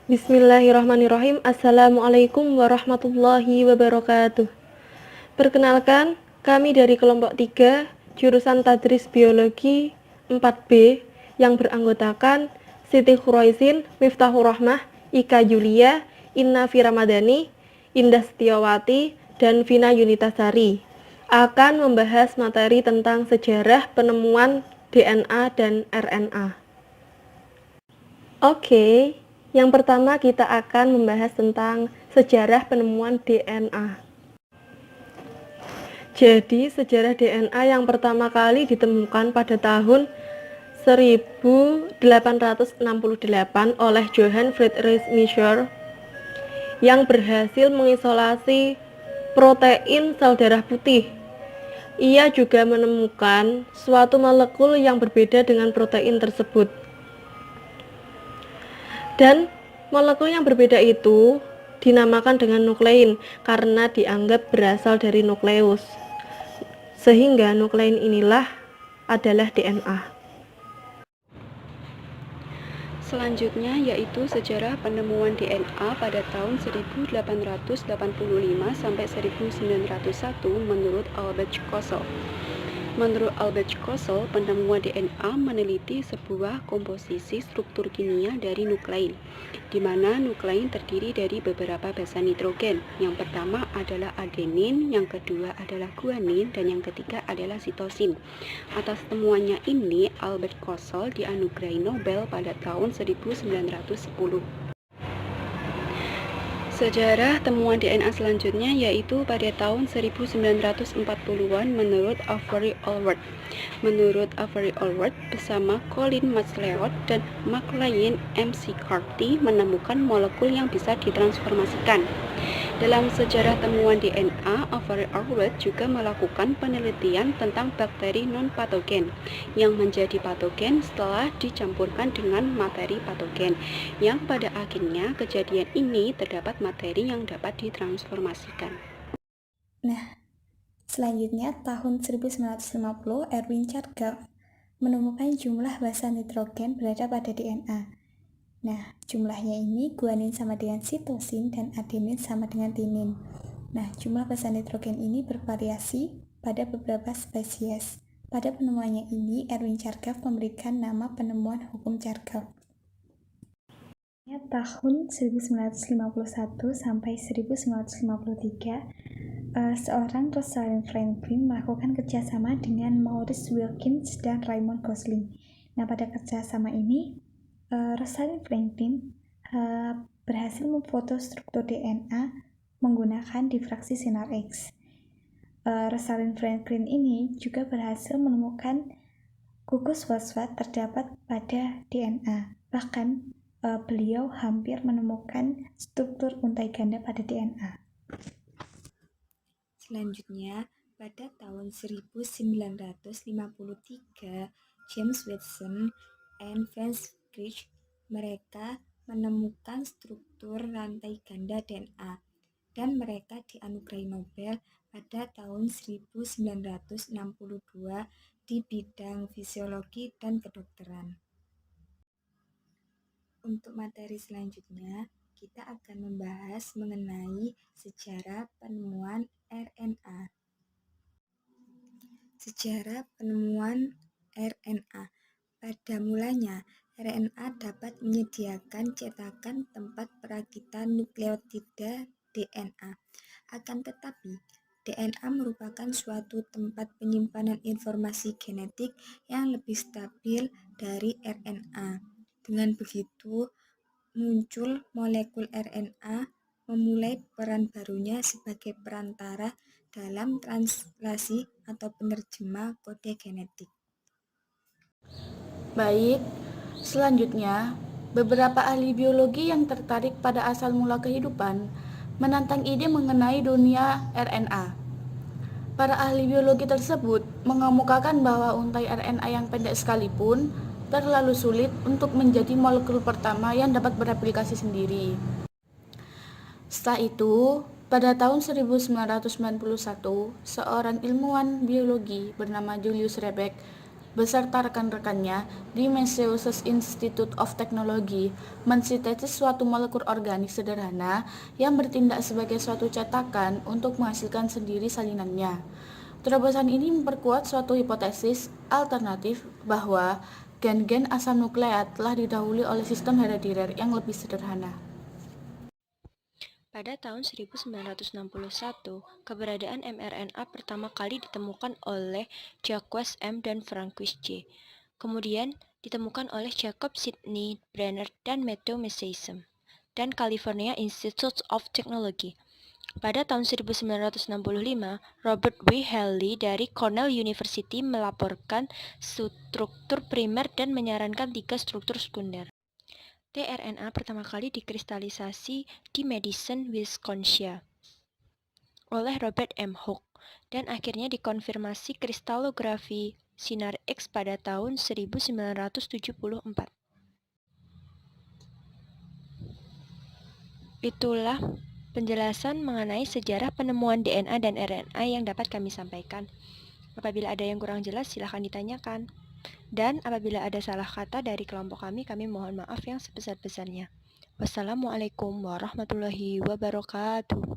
Bismillahirrahmanirrahim. Assalamualaikum warahmatullahi wabarakatuh. Perkenalkan, kami dari kelompok 3, jurusan Tadris Biologi 4B, yang beranggotakan Siti Khuraisin, Miftahur Rahmah, Ika Julia, Inna Firamadani, Indah Setiawati, dan Vina Yunitasari, akan membahas materi tentang sejarah penemuan DNA dan RNA. Oke, yang pertama kita akan membahas tentang sejarah penemuan DNA. Jadi, sejarah DNA yang pertama kali ditemukan pada tahun 1868 oleh Johann Friedrich Miescher yang berhasil mengisolasi protein sel darah putih. Ia juga menemukan suatu molekul yang berbeda dengan protein tersebut. Dan molekul yang berbeda itu dinamakan dengan nuklein karena dianggap berasal dari nukleus. Sehingga nuklein inilah adalah DNA. Selanjutnya yaitu sejarah penemuan DNA pada tahun 1885 sampai 1901 menurut Albert Kossel. Menurut Albert Kossel, penemuan DNA meneliti sebuah komposisi struktur kimia dari nuklein, di mana nuklein terdiri dari beberapa basa nitrogen. Yang pertama adalah adenin, yang kedua adalah guanin, dan yang ketiga adalah sitosin. Atas temuannya ini, Albert Kossel dianugerahi Nobel pada tahun 1910. Sejarah temuan DNA selanjutnya yaitu pada tahun 1940-an menurut Avery Allsworth. Menurut Avery Allsworth bersama Colin Mansfield dan McLean McCarthy menemukan molekul yang bisa ditransformasikan. Dalam sejarah temuan DNA, Avery Allsworth juga melakukan penelitian tentang bakteri non-patogen yang menjadi patogen setelah dicampurkan dengan materi patogen, yang pada akhirnya kejadian ini terdapat materi yang dapat ditransformasikan. Nah, selanjutnya tahun 1950 Erwin Chargaff menemukan jumlah basa nitrogen berada pada DNA. Nah, jumlahnya ini guanin sama dengan sitosin dan adenin sama dengan tinin. Nah, jumlah basa nitrogen ini bervariasi pada beberapa spesies. Pada penemuannya ini, Erwin Chargaff memberikan nama penemuan hukum Chargaff. Tahun 1951 sampai 1953, seorang Rosalind Franklin melakukan kerjasama dengan Maurice Wilkins dan Raymond Gosling. Nah, pada kerjasama ini, Rosalind Franklin berhasil memfoto struktur DNA menggunakan difraksi sinar X. Rosalind Franklin ini juga berhasil menemukan gugus fosfat terdapat pada DNA. Bahkan beliau hampir menemukan struktur untai ganda pada DNA. Selanjutnya, pada tahun 1953, James Watson and Franz Crick mereka menemukan struktur rantai ganda DNA dan mereka dianugerahi Nobel pada tahun 1962 di bidang fisiologi dan kedokteran. Untuk materi selanjutnya, kita akan membahas mengenai sejarah penemuan RNA. Sejarah penemuan RNA. Pada mulanya, RNA dapat menyediakan cetakan tempat perakitan nukleotida DNA. Akan tetapi, DNA merupakan suatu tempat penyimpanan informasi genetik yang lebih stabil dari RNA. Dengan begitu, muncul molekul RNA memulai peran barunya sebagai perantara dalam translasi atau penerjemah kode genetik. Baik, selanjutnya, beberapa ahli biologi yang tertarik pada asal mula kehidupan menantang ide mengenai dunia RNA. Para ahli biologi tersebut mengemukakan bahwa untai RNA yang pendek sekalipun terlalu sulit untuk menjadi molekul pertama yang dapat bereplikasi sendiri. Setelah itu, pada tahun 1991, seorang ilmuwan biologi bernama Julius Rebeck beserta rekan-rekannya di Massachusetts Institute of Technology mensintesis suatu molekul organik sederhana yang bertindak sebagai suatu cetakan untuk menghasilkan sendiri salinannya. Terobosan ini memperkuat suatu hipotesis alternatif bahwa gen-gen asam nukleat telah didahului oleh sistem herediter yang lebih sederhana. Pada tahun 1961, keberadaan mRNA pertama kali ditemukan oleh Jacques M. dan Francois J. Kemudian ditemukan oleh Jacob Sidney Brenner dan Matthew Massason dan California Institute of Technology. Pada tahun 1965, Robert W. Haley dari Cornell University melaporkan struktur primer dan menyarankan 3 struktur sekunder. tRNA pertama kali dikristalisasi di Madison, Wisconsin oleh Robert M. Hooke dan akhirnya dikonfirmasi kristalografi sinar X pada tahun 1974. Itulah penjelasan mengenai sejarah penemuan DNA dan RNA yang dapat kami sampaikan. Apabila ada yang kurang jelas, silahkan ditanyakan. Dan apabila ada salah kata dari kelompok kami mohon maaf yang sebesar-besarnya. Wassalamualaikum warahmatullahi wabarakatuh.